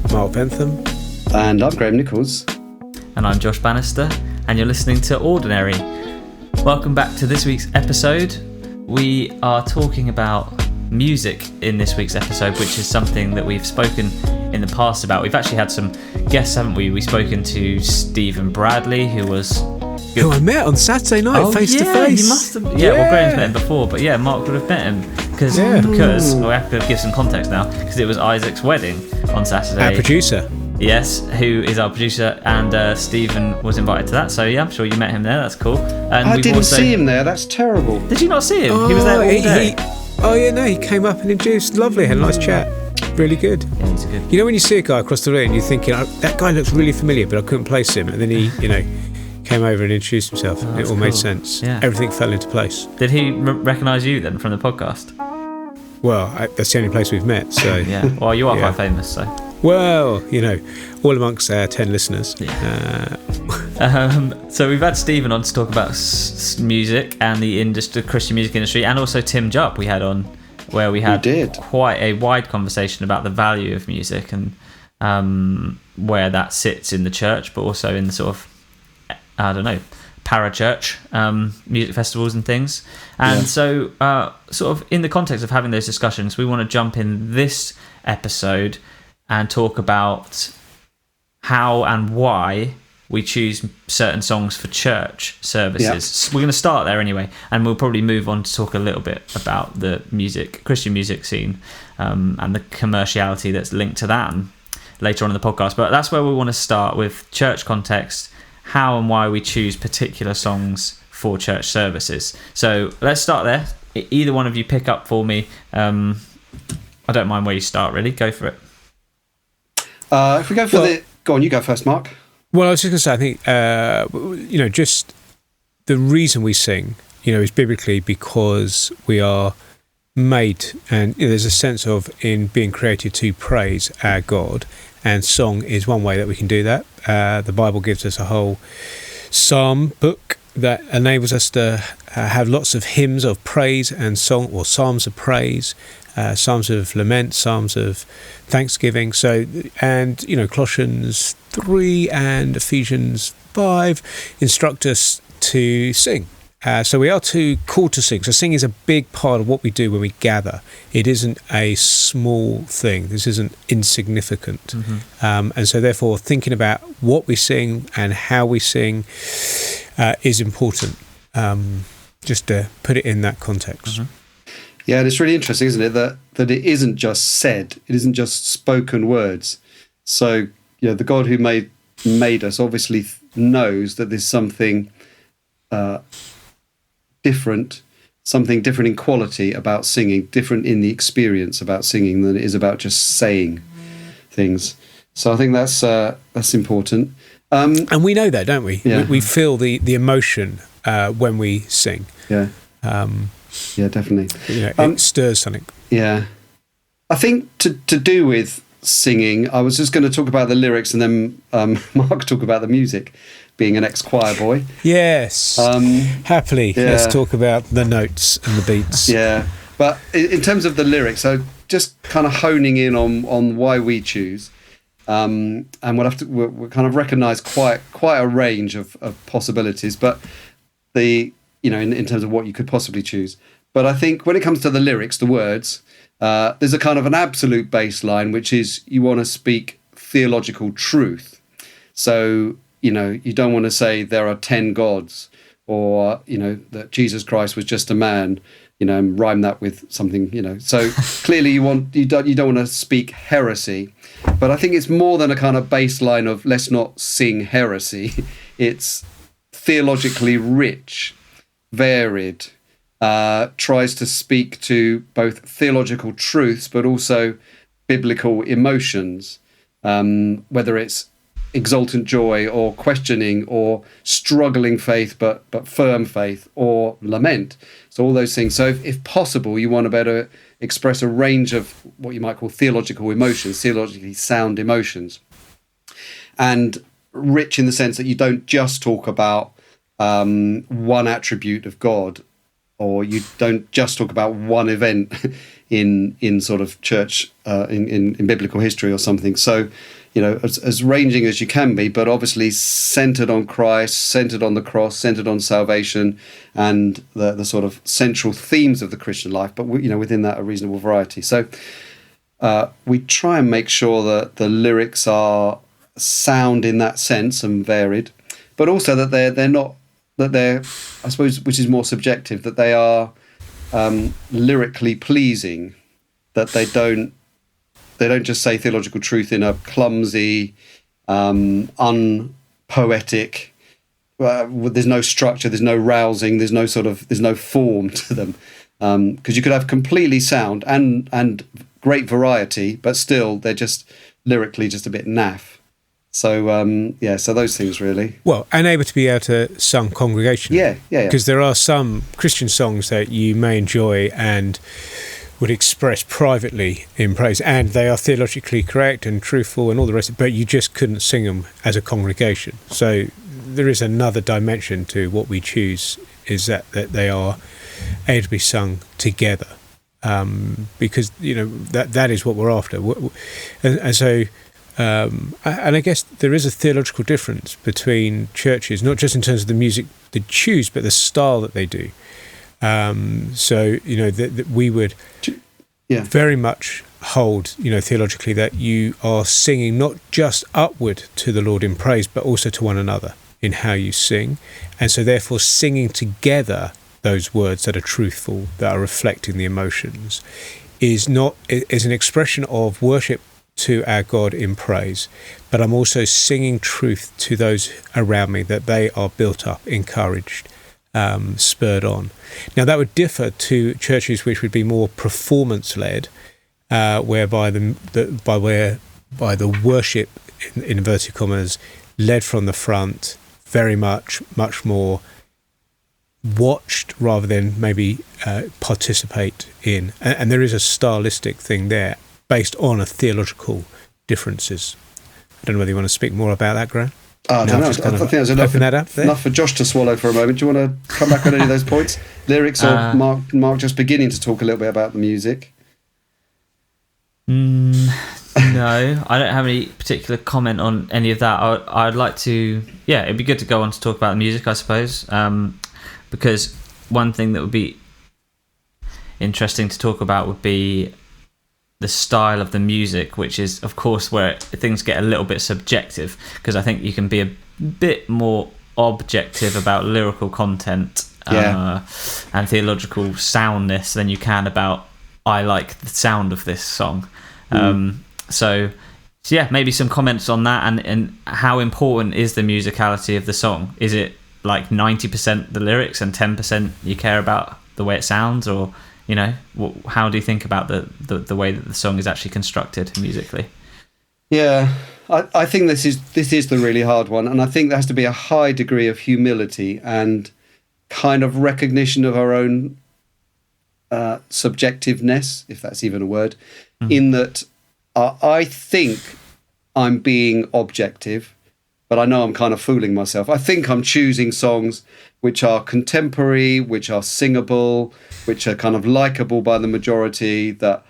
Mark Whettam. And I'm Graham Nichols. And I'm Josh Bannister, and you're listening to Ordinary. Welcome back to this week's episode. We are talking about music in this week's episode, which is something that we've spoken in the past about. We've actually had some guests, haven't we? We've spoken to Stephen Bradley, who I met on Saturday night, face to face. You must have. Yeah, well, Graham's met him before, but yeah, Mark would have met him because we have to give some context now, because it was Isaac's wedding on Saturday. Our producer. Yes, who is our producer, and Stephen was invited to that. So yeah, I'm sure you met him there. That's cool. And I didn't see him there. That's terrible. Did you not see him? He was there all day. He came up and introduced. Lovely, had a nice chat. Really good. Yeah, he's good. You know when you see a guy across the room, and you're thinking, that guy looks really familiar, but I couldn't place him, and then he, came over and introduced himself. It all made sense. Yeah. Everything fell into place. Did he recognise you then from the podcast? Well, that's the only place we've met. So yeah. Well, you are quite famous, so. Well, all amongst our 10 listeners. Yeah. So we've had Stephen on to talk about music and the Christian music industry, and also Tim Jupp we had on, where we had quite a wide conversation about the value of music and where that sits in the church, but also in the sort of, parachurch music festivals and things. And so sort of in the context of having those discussions, we want to jump in this episode and talk about how and why we choose certain songs for church services. We're going to start there anyway, and we'll probably move on to talk a little bit about the Christian music scene and the commerciality that's linked to that later on in the podcast. But that's where we want to start, with church context, how and why we choose particular songs for church services. So let's start there. Either one of you pick up for me. I don't mind where you start, really. Go for it. If we go for go on, you go first, Mark. Well, I was just going to say, I think, just the reason we sing, is biblically because we are made, and there's a sense of in being created to praise our God, and song is one way that we can do that. The Bible gives us a whole psalm book that enables us to have lots of hymns of praise and song, or psalms of praise, psalms of lament, psalms of thanksgiving. So, and Colossians 3 and Ephesians 5 instruct us to sing. So we are called to sing. So singing is a big part of what we do when we gather. It isn't a small thing. This isn't insignificant. Mm-hmm. And so therefore thinking about what we sing and how we sing is important, just to put it in that context. Mm-hmm. Yeah, and it's really interesting, isn't it, that it isn't just said, it isn't just spoken words. So, the God who made us obviously knows that there's something different in quality about singing, different in the experience about singing than it is about just saying things. So I think that's important. And we know that, don't we? Yeah. We feel the emotion when we sing. Yeah. Yeah, definitely. It stirs something. Yeah. I think to do with singing, I was just going to talk about the lyrics and then Mark talk about the music, being an ex-choir boy. Yes. Happily. Yeah. Let's talk about the notes and the beats. Yeah. But in terms of the lyrics, so just kind of honing in on why we choose, and we'll kind of recognise quite a range of possibilities, but in terms of what you could possibly choose. But I think when it comes to the lyrics, the words, there's a kind of an absolute baseline, which is you want to speak theological truth. So, you don't want to say there are 10 gods, or, that Jesus Christ was just a man, and rhyme that with something, So clearly you don't want to speak heresy. But I think it's more than a kind of baseline of let's not sing heresy. It's theologically rich, varied, tries to speak to both theological truths but also biblical emotions, whether it's exultant joy or questioning or struggling faith but firm faith or lament. So all those things. So if possible, you want to better express a range of what you might call theological emotions, theologically sound emotions, and rich in the sense that you don't just talk about one attribute of God or you don't just talk about one event in sort of church in biblical history or something. So, as ranging as you can be, but obviously centered on Christ, centered on the cross, centered on salvation, and the sort of central themes of the Christian life. But within that, a reasonable variety. So we try and make sure that the lyrics are sound in that sense and varied, but also that they're not, that they're, I suppose, which is more subjective, that they are lyrically pleasing, that they don't just say theological truth in a clumsy, unpoetic. There's no structure, there's no rousing, there's no form to them, because you could have completely sound and great variety, but still they're just lyrically just a bit naff. So so those things really. Well, and able to be able to sung congregationally. Yeah. Because there are some Christian songs that you may enjoy and would express privately in praise, and they are theologically correct and truthful and all the rest, but you just couldn't sing them as a congregation. So there is another dimension to what we choose, is that they are able to be sung together, because that is what we're after, and so. And I guess there is a theological difference between churches, not just in terms of the music they choose, but the style that they do. So that we would very much hold, theologically, that you are singing not just upward to the Lord in praise, but also to one another in how you sing, and so therefore singing together those words that are truthful, that are reflecting the emotions, is an expression of worship to our God in praise, but I'm also singing truth to those around me, that they are built up, encouraged, spurred on. Now that would differ to churches which would be more performance led, whereby the worship, in inverted commas, led from the front, very much more watched rather than maybe participate in, and there is a stylistic thing there based on a theological differences. I don't know whether you want to speak more about that, Graham. I don't know. I think there's enough for Josh to swallow for a moment. Do you want to come back on any of those points? Lyrics, or Mark just beginning to talk a little bit about the music? No, I don't have any particular comment on any of that. I'd like to, it'd be good to go on to talk about the music, I suppose, because one thing that would be interesting to talk about would be the style of the music, which is, of course, where things get a little bit subjective, because I think you can be a bit more objective about lyrical content and theological soundness than you can about, I like the sound of this song. So maybe some comments on that, and how important is the musicality of the song? Is it like 90% the lyrics and 10% you care about the way it sounds, or how do you think about the way that the song is actually constructed musically? Yeah, I think this is the really hard one, and I think there has to be a high degree of humility and kind of recognition of our own subjectiveness, if that's even a word, in that I think I'm being objective, but I know I'm kind of fooling myself. I think I'm choosing songs which are contemporary, which are singable, which are kind of likable by the majority, that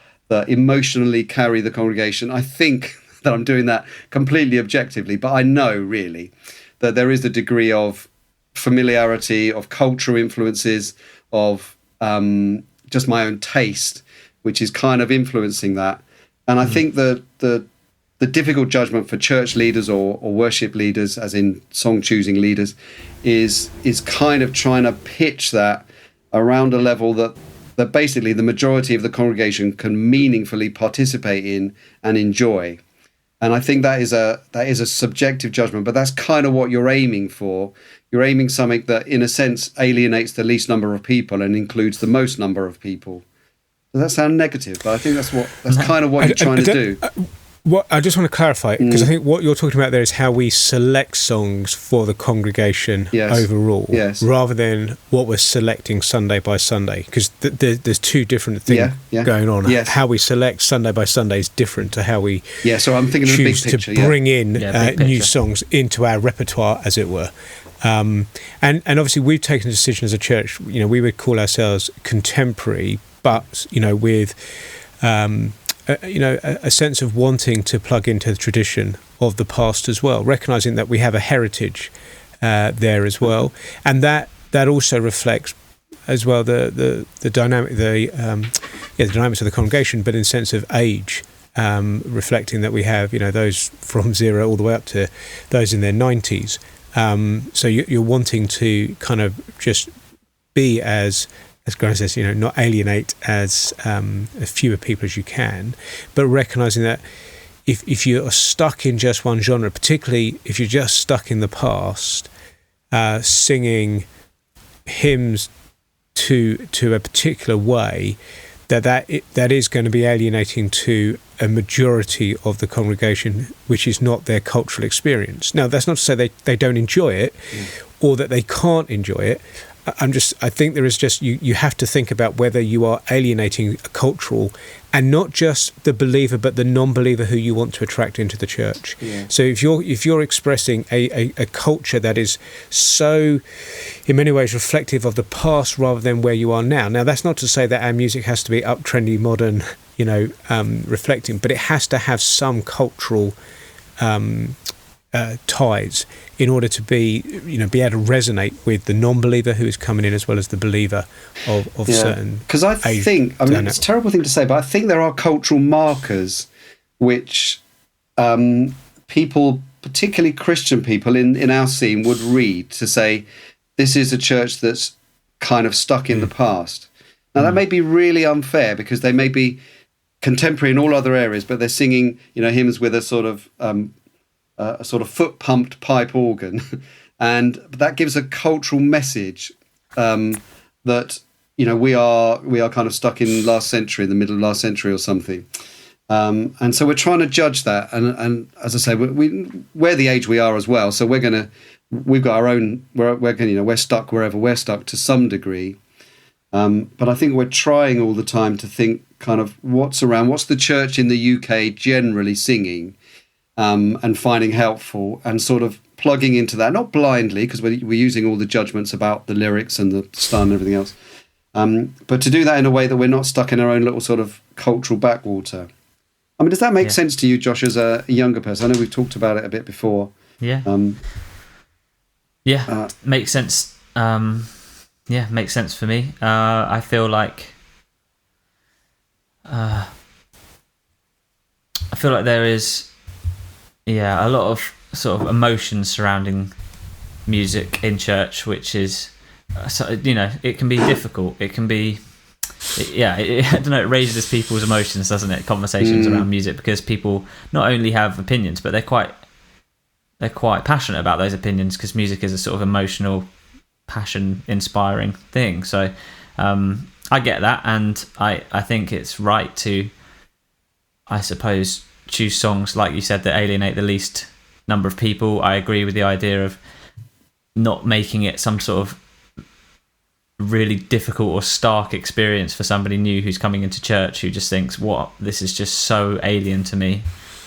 emotionally carry the congregation. I think that I'm doing that completely objectively, but I know really that there is a degree of familiarity, of cultural influences, of just my own taste, which is kind of influencing that. And I think that the difficult judgment for church leaders or worship leaders, as in song choosing leaders, is kind of trying to pitch that around a level that basically the majority of the congregation can meaningfully participate in and enjoy. And I think that is a subjective judgment, but that's kind of what you're aiming for. You're aiming something that, in a sense, alienates the least number of people and includes the most number of people. Does that sound negative? But I think that's kind of what you're trying to do. What I just want to clarify, because I think what you're talking about there is how we select songs for the congregation overall, rather than what we're selecting Sunday by Sunday, because there's two different things going on. Yes. How we select Sunday by Sunday is different to how we so I'm thinking of the big picture, to bring in new songs into our repertoire, as it were. And obviously we've taken a decision as a church. We would call ourselves contemporary, but with a sense of wanting to plug into the tradition of the past as well, recognizing that we have a heritage there as well, and that also reflects as well the dynamic, the dynamics of the congregation, but in sense of age, reflecting that we have those from 0 all the way up to those in their 90s. So you're wanting to kind of just be as Graham says, not alienate as fewer people as you can, but recognizing that if you're stuck in just one genre, particularly if you're just stuck in the past, singing hymns to a particular way, that is going to be alienating to a majority of the congregation, which is not their cultural experience. Now, that's not to say they don't enjoy it or that they can't enjoy it. I think there is just, you have to think about whether you are alienating a cultural, and not just the believer, but the non-believer who you want to attract into the church. Yeah. So if you're expressing a culture that is so, in many ways, reflective of the past rather than where you are now. Now, that's not to say that our music has to be up, trendy, modern, reflecting, but it has to have some cultural ties in order to be able to resonate with the non-believer who is coming in, as well as the believer of certain. Because I think, it's a terrible thing to say, but I think there are cultural markers which people, particularly Christian people in our scene, would read to say, this is a church that's kind of stuck in the past. Now, that may be really unfair, because they may be contemporary in all other areas, but they're singing hymns with a sort of foot-pumped pipe organ, and that gives a cultural message that we are kind of stuck in last century, in the middle of last century or something, and so we're trying to judge that. And as I say, we're the age we are as well, so we've got our own. We're stuck wherever we're stuck to some degree, but I think we're trying all the time to think kind of what's the church in the UK generally singing. And finding helpful and sort of plugging into that, not blindly, because we're using all the judgments about the lyrics and the style and everything else, but to do that in a way that we're not stuck in our own little sort of cultural backwater. I mean, does that make sense to you, Josh, as a younger person? I know we've talked about it a bit before. Yeah. Makes sense. Makes sense for me. I feel like there is a lot of sort of emotions surrounding music in church, which is it can be difficult. It can be I don't know, it raises people's emotions, doesn't it? Conversations around music, because people not only have opinions, but they're quite passionate about those opinions, because music is a sort of emotional, passion inspiring thing. So I get that, and I think it's right to, I suppose, choose songs, like you said, that alienate the least number of people. I agree with the idea of not making it some sort of really difficult or stark experience for somebody new who's coming into church, who just thinks, this is just so alien to me.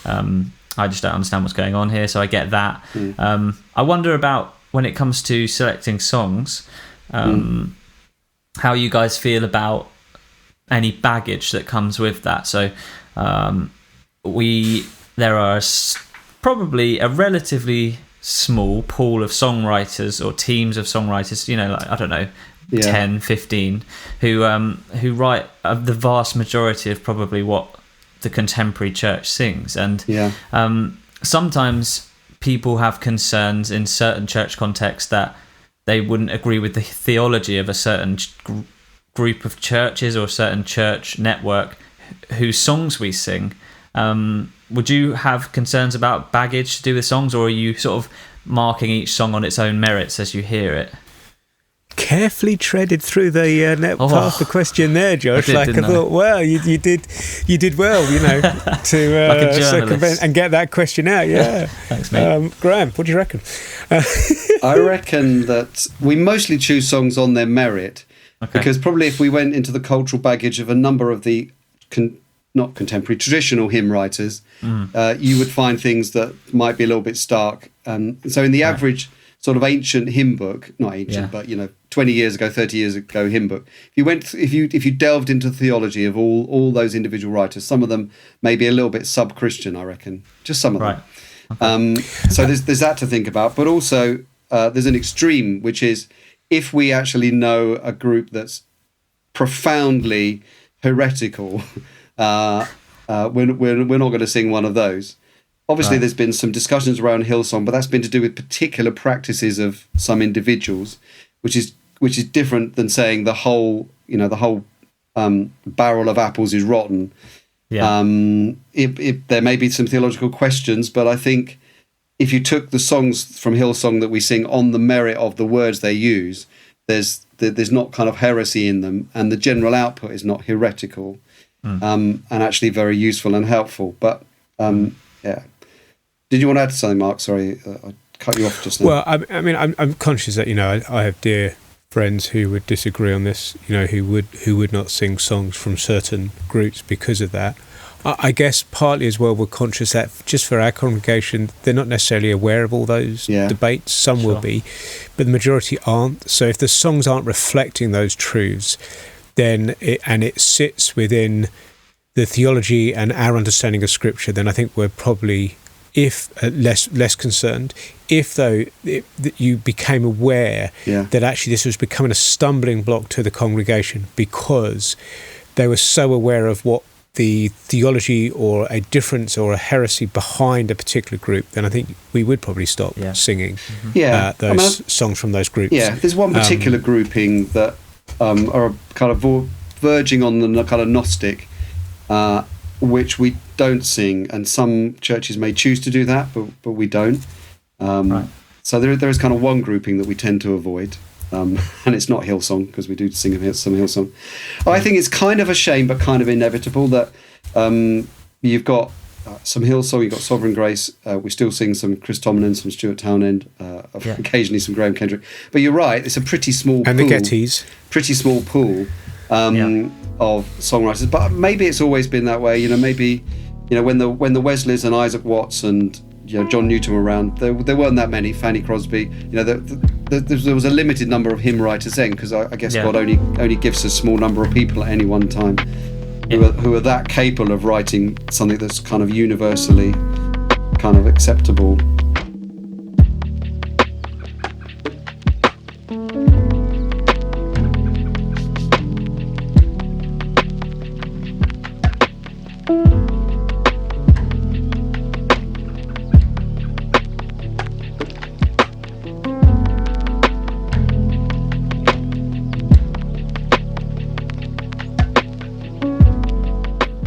I just don't understand what's going on here. So I get that. I wonder about, when it comes to selecting songs, how you guys feel about any baggage that comes with that. So there are probably a relatively small pool of songwriters or teams of songwriters, like, I don't know, 10, 15, who write the vast majority of probably what the contemporary church sings. And sometimes people have concerns in certain church contexts that they wouldn't agree with the theology of a certain group of churches or a certain church network whose songs we sing. Would you have concerns about baggage to do with songs, or are you sort of marking each song on its own merits as you hear it? Carefully treaded through the net path the question there, Josh. I thought, well, you did well, to circumvent and get that question out. Yeah, thanks, mate. Graham, what do you reckon? I reckon that we mostly choose songs on their merit, because probably if we went into the cultural baggage of a number of the not contemporary, traditional hymn writers, you would find things that might be a little bit stark. So in the average sort of ancient hymn book, not ancient, but 20 years ago, 30 years ago hymn book. If you delved into the theology of all those individual writers, some of them maybe a little bit sub-Christian, I reckon, just some of them. Okay. So there's that to think about, but also there's an extreme, which is if we actually know a group that's profoundly heretical, we're not going to sing one of those. Obviously, there's been some discussions around Hillsong, but that's been to do with particular practices of some individuals, which is different than saying the whole barrel of apples is rotten. Yeah. There may be some theological questions, but I think if you took the songs from Hillsong that we sing on the merit of the words they use, there's not kind of heresy in them, and the general output is not heretical, and actually very useful and helpful. But yeah. Did you want to add something, Mark? Sorry, I cut you off just now. Well, I mean, I'm conscious that I have dear friends who would disagree on this. Who would not sing songs from certain groups because of that. I guess partly as well we're conscious that just for our congregation, they're not necessarily aware of all those debates. Some will be, but the majority aren't. So if the songs aren't reflecting those truths, then it sits within the theology and our understanding of Scripture, then I think we're probably less concerned. If you became aware that actually this was becoming a stumbling block to the congregation because they were so aware of what the theology or a difference or a heresy behind a particular group, then I think we would probably stop singing those songs from those groups. Yeah, there's one particular grouping that are kind of verging on the kind of Gnostic, which we don't sing, and some churches may choose to do that, but we don't. So there is kind of one grouping that we tend to avoid, and it's not Hillsong, because we do sing some Hillsong. I think it's kind of a shame, but kind of inevitable that you've got some Hillsong, you've got Sovereign Grace. We still sing some Chris Tomlin, some Stuart Townend, occasionally some Graham Kendrick. But you're right, it's a pretty small pool. And the Gettys. Pretty small pool of songwriters. But maybe it's always been that way. Maybe when the Wesleys and Isaac Watts and John Newton were around, there weren't that many. Fanny Crosby. There was a limited number of hymn writers then, because I guess God only gives a small number of people at any one time who are that capable of writing something that's kind of universally kind of acceptable.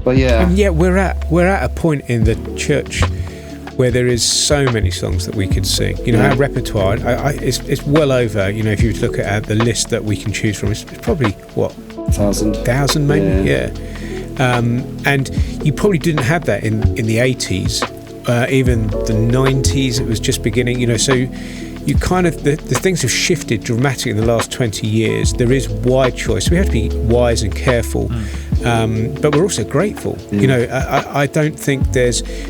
But and yet we're at a point in the church where there is so many songs that we could sing. Our repertoire, it's well over. If you look at the list that we can choose from, it's probably what 1,000 maybe. And you probably didn't have that in the 80s, even the 90s. It was just beginning. So you kind of the things have shifted dramatically in the last 20 years. There is wide choice. We have to be wise and careful. But we're also grateful. I don't think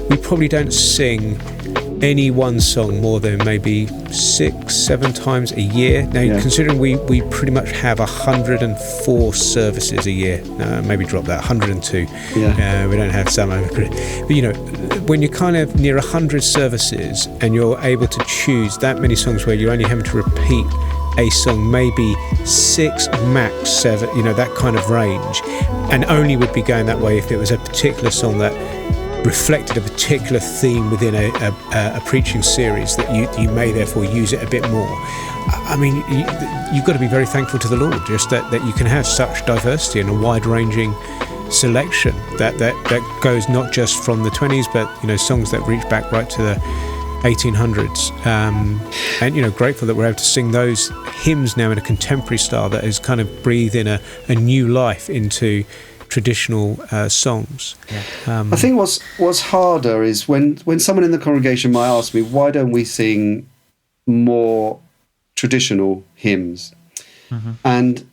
we probably don't sing any one song more than maybe 6-7 times a year. Now, considering we pretty much have 104 services a year, maybe drop that, 102. We don't have some, but when you're kind of near 100 services and you're able to choose that many songs where you're only having to repeat a song, maybe 6, max 7, that kind of range, and only would be going that way if it was a particular song that reflected a particular theme within a preaching series, that you may therefore use it a bit more. I mean, you've got to be very thankful to the Lord just that you can have such diversity and a wide-ranging selection that goes not just from the 20s, but songs that reach back right to the 1800s, and grateful that we're able to sing those hymns now in a contemporary style that is kind of breathing a new life into traditional songs. I think what's harder is when someone in the congregation might ask me, why don't we sing more traditional hymns? And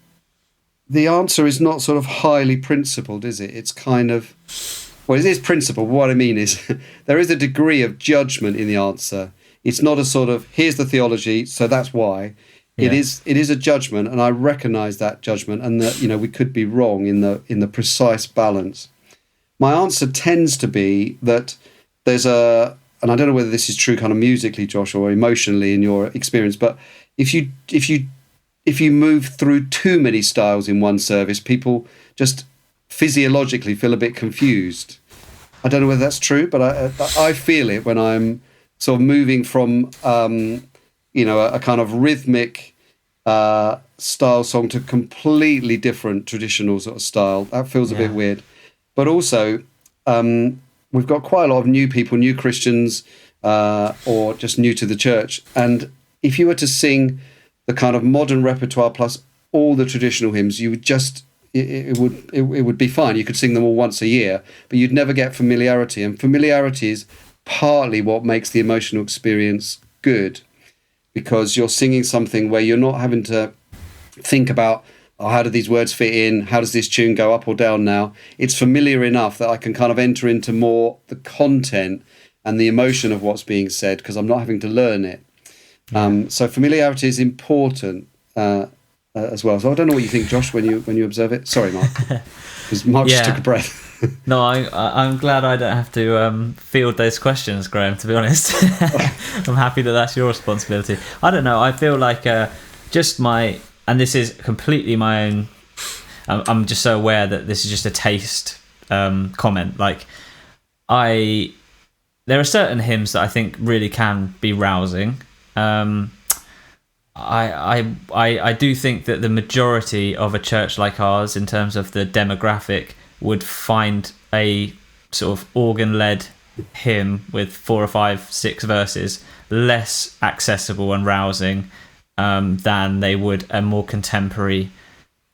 the answer is not sort of highly principled, is it? It's kind of, well, it is principled. What I mean is there is a degree of judgment in the answer. It's not a sort of, here's the theology, so that's why. It is a judgment, and I recognise that judgment, and that, you know, we could be wrong in the precise balance. My answer tends to be that there's and I don't know whether this is true kind of musically, Josh, or emotionally in your experience, but if you move through too many styles in one service, people just physiologically feel a bit confused. I don't know whether that's true, but I feel it when I'm sort of moving from a kind of rhythmic style song to completely different traditional sort of style. That feels a bit weird. But also, we've got quite a lot of new people, new Christians, or just new to the church. And if you were to sing the kind of modern repertoire plus all the traditional hymns, you would just it would be fine. You could sing them all once a year, but you'd never get familiarity. And familiarity is partly what makes the emotional experience good, because you're singing something where you're not having to think about, oh, how do these words fit in? How does this tune go up or down now? It's familiar enough that I can kind of enter into more the content and the emotion of what's being said, because I'm not having to learn it. So familiarity is important as well. So I don't know what you think, Josh, when you observe it. Sorry, Mark, because Mark just took a breath. No, I'm glad I don't have to field those questions, Graham, to be honest. I'm happy that that's your responsibility. I don't know. I feel like and this is completely my own, I'm just so aware that this is just a taste comment. Like, there are certain hymns that I think really can be rousing. I do think that the majority of a church like ours, in terms of the demographic, would find a sort of organ-led hymn with 4 or 5, 6 verses less accessible and rousing than they would a more contemporary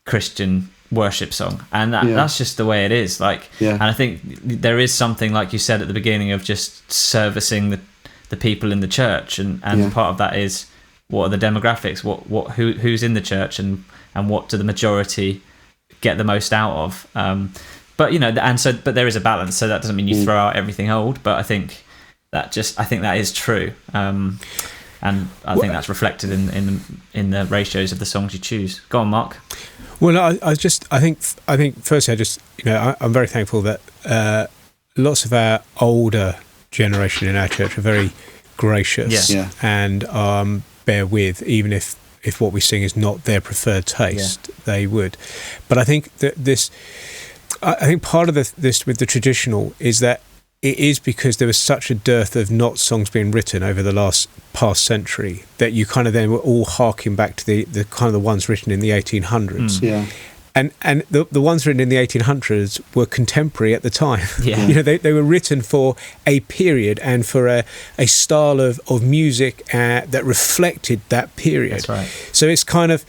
Christian worship song. And that's just the way it is. And I think there is something, like you said at the beginning, of just servicing the people in the church, and part of that is, what are the demographics, who's in the church, and what do the majority get the most out of. But there is a balance, so that doesn't mean you throw out everything old, but I think that is true. And I think that's reflected in the ratios of the songs you choose. Go on, Mark. Well, I think firstly, I'm very thankful that lots of our older generation in our church are very gracious and bear with, even if what we sing is not their preferred taste, they would. But I think that I think part of this with the traditional is that it is because there was such a dearth of not songs being written over the past century that you kind of then were all harking back to the kind of the ones written in the 1800s. And the ones written in the 1800s were contemporary at the time. They were written for a period and for a style of music that reflected that period. That's right. So it's kind of,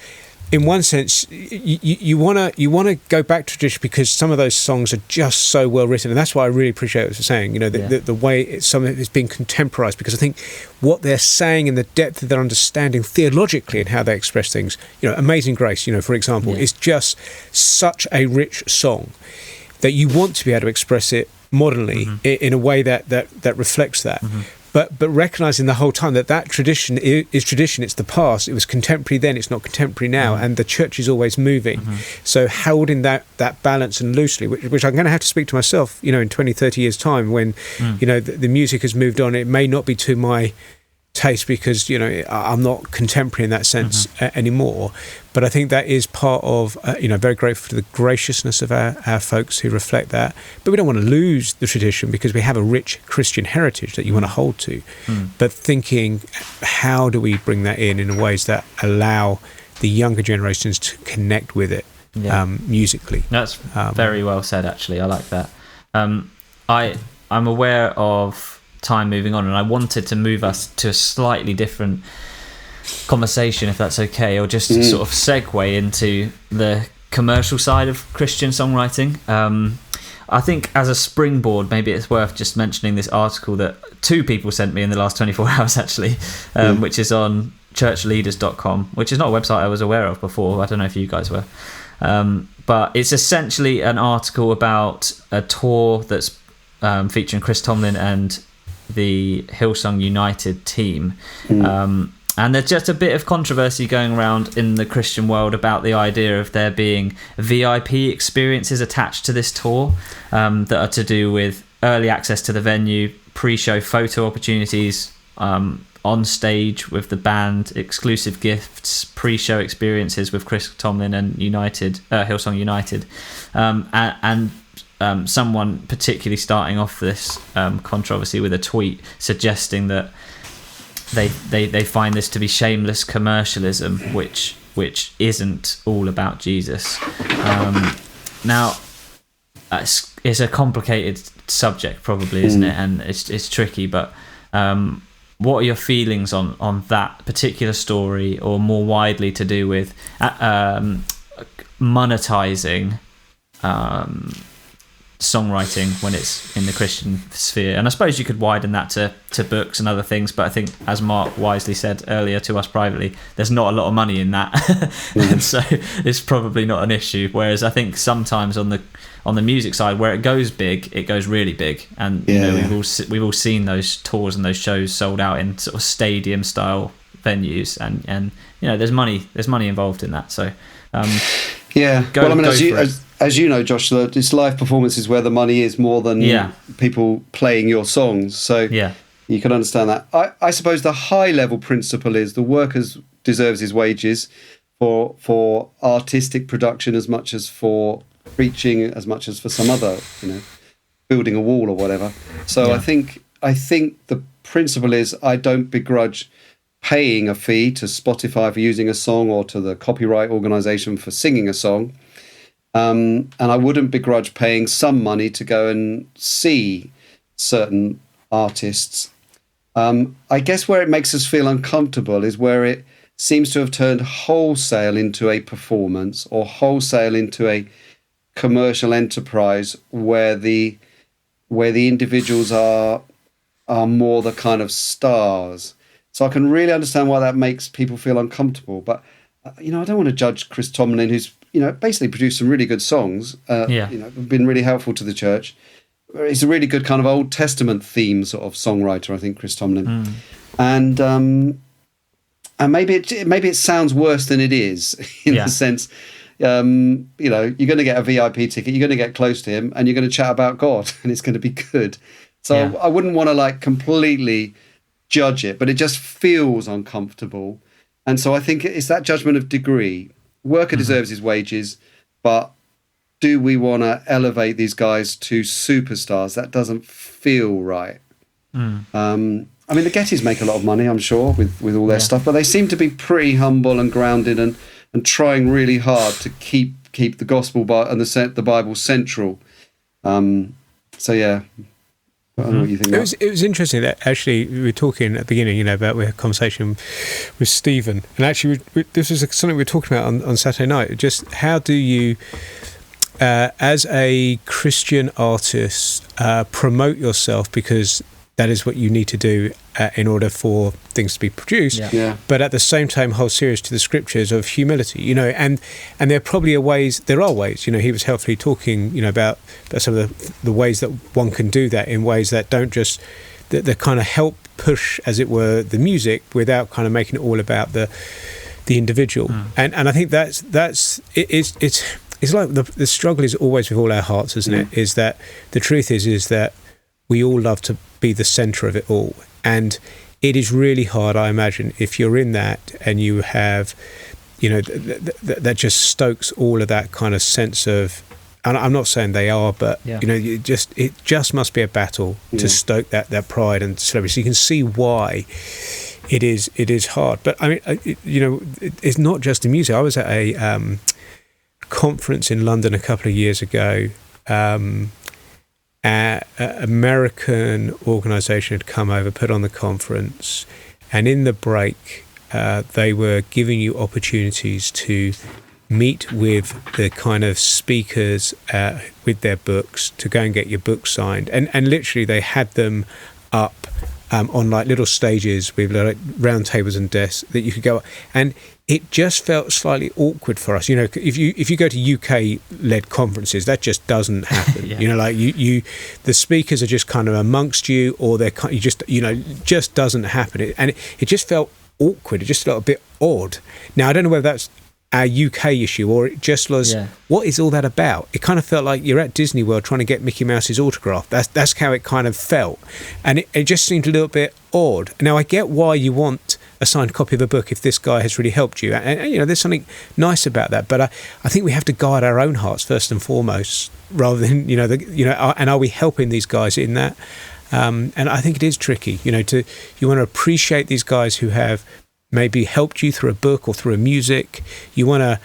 in one sense, you want to go back to tradition because some of those songs are just so well written, and that's why I really appreciate what you're saying. The way some of it's been contemporized, because I think what they're saying and the depth of their understanding theologically and how they express things. Amazing Grace, for example, is just such a rich song that you want to be able to express it modernly in a way that reflects that. But recognising the whole time that tradition is tradition, it's the past, it was contemporary then, it's not contemporary now, and the church is always moving. So holding that balance and loosely, which I'm going to have to speak to myself, in 20, 30 years' time when, the music has moved on, it may not be to my taste because, I'm not contemporary in that sense anymore. But I think that is part of, very grateful for the graciousness of our folks who reflect that. But we don't want to lose the tradition because we have a rich Christian heritage that you want to hold to. But thinking, how do we bring that in ways that allow the younger generations to connect with it musically? That's very well said, actually. I like that. I'm aware of time moving on, and I wanted to move us to a slightly different conversation, if that's okay, or just sort of segue into the commercial side of Christian songwriting. I think as a springboard, maybe it's worth just mentioning this article that 2 people sent me in the last 24 hours, actually, which is on churchleaders.com, which is not a website I was aware of before. I don't know if you guys were. But it's essentially an article about a tour that's featuring Chris Tomlin and the Hillsong United team. And there's just a bit of controversy going around in the Christian world about the idea of there being VIP experiences attached to this tour that are to do with early access to the venue, pre-show photo opportunities, on stage with the band, exclusive gifts, pre-show experiences with Chris Tomlin and Hillsong United, and someone particularly starting off this controversy with a tweet suggesting that they find this to be shameless commercialism, which isn't all about Jesus. Now, it's a complicated subject, probably, isn't it? And it's tricky. But what are your feelings on that particular story, or more widely to do with monetizing songwriting when it's in the Christian sphere? And I suppose you could widen that to books and other things, but I think, as Mark wisely said earlier to us privately, there's not a lot of money in that. And so it's probably not an issue. Whereas I think sometimes on the music side, where it goes big, it goes really big. And we've all seen those tours and those shows sold out in sort of stadium style venues, and there's money involved in that. So as you know, Josh, it's live performances where the money is more than people playing your songs. So you can understand that. I suppose the high level principle is the worker deserves his wages for artistic production as much as for preaching, as much as for some other, building a wall or whatever. So I think the principle is, I don't begrudge paying a fee to Spotify for using a song, or to the copyright organisation for singing a song. And I wouldn't begrudge paying some money to go and see certain artists. I guess where it makes us feel uncomfortable is where it seems to have turned wholesale into a performance, or wholesale into a commercial enterprise where the individuals are more the kind of stars. So I can really understand why that makes people feel uncomfortable. But I don't want to judge Chris Tomlin, who's basically produced some really good songs. Been really helpful to the church. He's a really good kind of Old Testament theme sort of songwriter, I think, Chris Tomlin. And maybe it sounds worse than it is in the sense. You're going to get a VIP ticket, you're going to get close to him, and you're going to chat about God, and it's going to be good. So I wouldn't want to completely judge it, but it just feels uncomfortable. And so I think it's that judgment of degree. Worker deserves his wages, but do we want to elevate these guys to superstars? That doesn't feel right. The Gettys make a lot of money, I'm sure, with all their stuff, but they seem to be pretty humble and grounded and trying really hard to keep the gospel and the Bible central. I don't know what you think. It was interesting that actually we were talking at the beginning, about we had a conversation with Stephen, and actually this was something we were talking about on Saturday night. Just how do you, as a Christian artist, promote yourself, because that is what you need to do in order for things to be produced. But at the same time, hold serious to the scriptures of humility. And there probably are ways. He was helpfully talking, about some of the ways that one can do that in ways that don't just that kind of help push, as it were, the music without kind of making it all about the individual. And I think it's like the struggle is always with all our hearts, isn't it? Is that the truth is that we all love to be the centre of it all, and it is really hard, I imagine, if you're in that and you have, that just stokes all of that kind of sense of. And I'm not saying they are, but it just must be a battle to stoke that pride and celebrity. So you can see why it is hard. But I mean, it's not just the music. I was at a conference in London a couple of years ago. An American organisation had come over, put on the conference, and in the break, they were giving you opportunities to meet with the kind of speakers with their books, to go and get your book signed, and literally they had them up on like little stages with like round tables and desks that you could go, and it just felt slightly awkward for us. If you go to UK led conferences, that just doesn't happen. Yeah. Like you the speakers are just kind of amongst you, or just doesn't happen. And it just felt awkward. It just felt a bit odd. Now I don't know whether that's our UK issue, or it just was, what is all that about? It kind of felt like you're at Disney World trying to get Mickey Mouse's autograph. That's how it kind of felt. And it just seemed a little bit odd. Now, I get why you want a signed copy of a book if this guy has really helped you. And there's something nice about that. But I think we have to guide our own hearts first and foremost, rather than, and are we helping these guys in that? And I think it is tricky, you want to appreciate these guys who have maybe helped you through a book or through a music. You want to,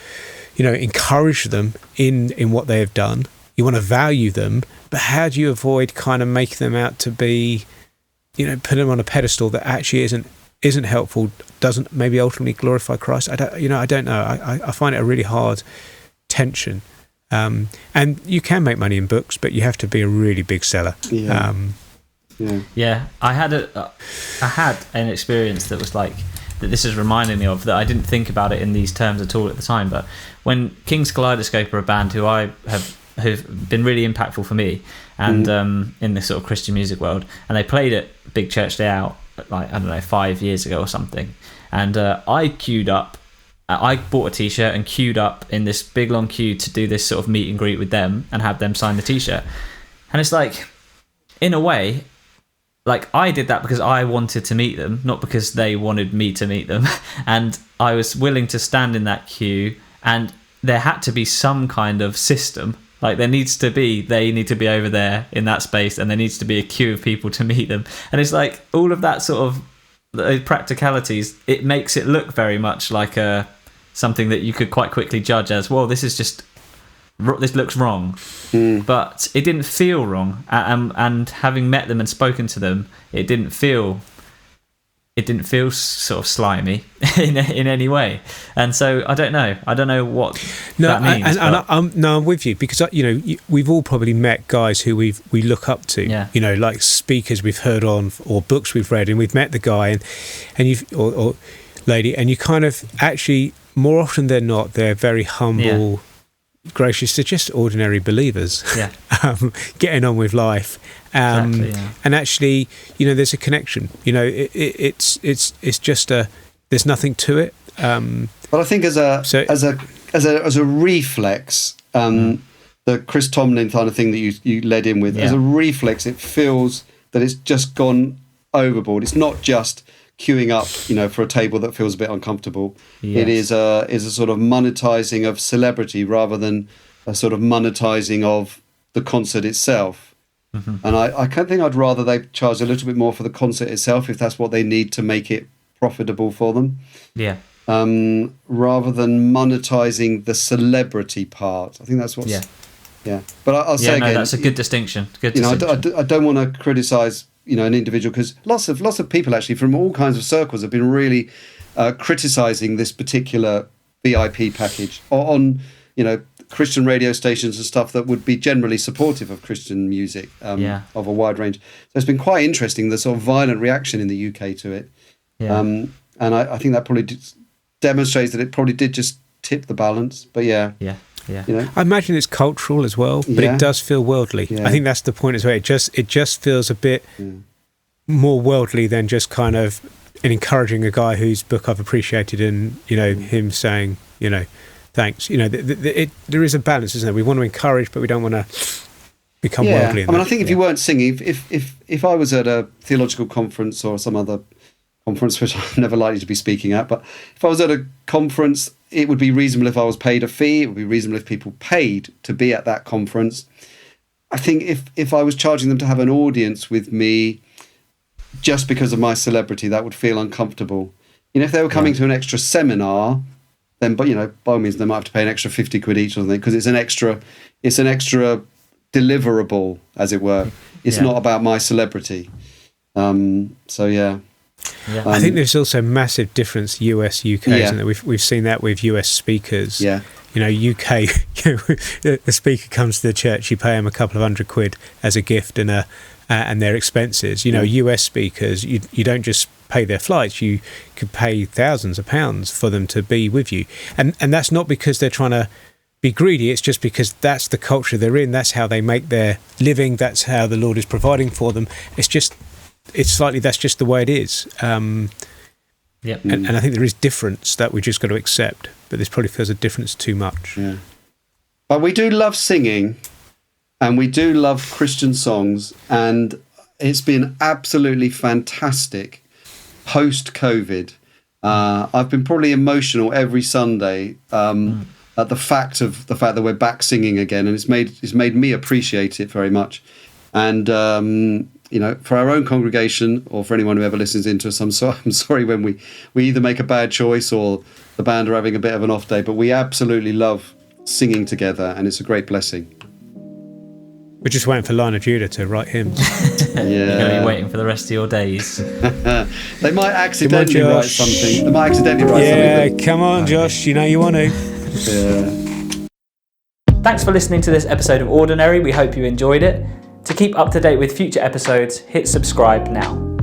encourage them in what they have done. You want to value them, but how do you avoid kind of making them out to be, put them on a pedestal that actually isn't helpful, doesn't maybe ultimately glorify Christ? I don't know. I find it a really hard tension. And you can make money in books, but you have to be a really big seller. Yeah. I had an experience that was like, that this is reminding me of, that I didn't think about it in these terms at all at the time, but when King's Kaleidoscope are a band who've been really impactful for me, and in this sort of Christian music world, and they played at Big Church Day Out like, I don't know, 5 years ago or something, and I bought a t-shirt and queued up in this big long queue to do this sort of meet and greet with them and have them sign the t-shirt. And it's like, in a way, like, I did that because I wanted to meet them, not because they wanted me to meet them. And I was willing to stand in that queue, and there had to be some kind of system. Like, they need to be over there in that space, and there needs to be a queue of people to meet them. And it's like, all of that sort of practicalities, it makes it look very much like something that you could quite quickly judge as, well, this looks wrong. But it didn't feel wrong, and having met them and spoken to them, it didn't feel sort of slimy in any way. And so I don't know what that means. I'm with you, because we've all probably met guys who we look up to, like speakers we've heard on or books we've read, and we've met the guy and you've or lady, and you kind of actually, more often than not, they're very humble, gracious. They're just ordinary believers, getting on with life, and actually, there's a connection. It's just there's nothing to it. But I think as a reflex, the Chris Tomlin kind of thing that you led in with, as a reflex, it feels that it's just gone overboard. It's not just queuing up, for a table that feels a bit uncomfortable. Yes. It is a sort of monetizing of celebrity rather than a sort of monetizing of the concert itself. Mm-hmm. And I think I'd rather they charge a little bit more for the concert itself, if that's what they need to make it profitable for them. Yeah. Rather than monetizing the celebrity part. I think that's what's... Yeah. But I'll say again... that's a good distinction. I don't want to criticise an individual, because lots of people actually from all kinds of circles have been really criticising this particular VIP package on Christian radio stations and stuff that would be generally supportive of Christian music of a wide range. So it's been quite interesting, the sort of violent reaction in the UK to it. And I think that probably demonstrates that it probably did just tip the balance. But I imagine it's cultural as well, but it does feel worldly. I think that's the point as well. It just feels a bit more worldly than just kind of encouraging a guy whose book I've appreciated, and him saying thanks. There is a balance, isn't there? We want to encourage, but we don't want to become worldly. I think if you weren't singing, if I was at a theological conference or some other conference, which I'm never likely to be speaking at, but if I was at a conference, it would be reasonable if I was paid a fee. It would be reasonable if people paid to be at that conference. I think if I was charging them to have an audience with me just because of my celebrity, that would feel uncomfortable. If they were coming to an extra seminar, then by all means they might have to pay an extra 50 quid each or something, because it's an extra deliverable, as it were. It's not about my celebrity. Yeah. I think there's also massive difference US UK, isn't there? We've seen that with US speakers. Yeah. You know, UK, the speaker comes to the church, you pay them a couple of £100 as a gift and their expenses. You know, US speakers, you don't just pay their flights, you could pay thousands of pounds for them to be with you. And that's not because they're trying to be greedy, it's just because that's the culture they're in, that's how they make their living, that's how the Lord is providing for them. That's just the way it is. Yep. And I think there is difference that we just got to accept, but this probably feels a difference too much. Yeah. But we do love singing, and we do love Christian songs, and it's been absolutely fantastic post-COVID. I've been probably emotional every Sunday at the fact that we're back singing again, and it's made me appreciate it very much. And you know, for our own congregation, or for anyone who ever listens into us, I'm sorry when we either make a bad choice or the band are having a bit of an off day, but we absolutely love singing together, and it's a great blessing. We're just waiting for Lion of Judah to write hymns. You're going to be waiting for the rest of your days. They might accidentally write something. Yeah, come on, Josh. You know you want to. Yeah. Thanks for listening to this episode of Ordinary. We hope you enjoyed it. To keep up to date with future episodes, hit subscribe now.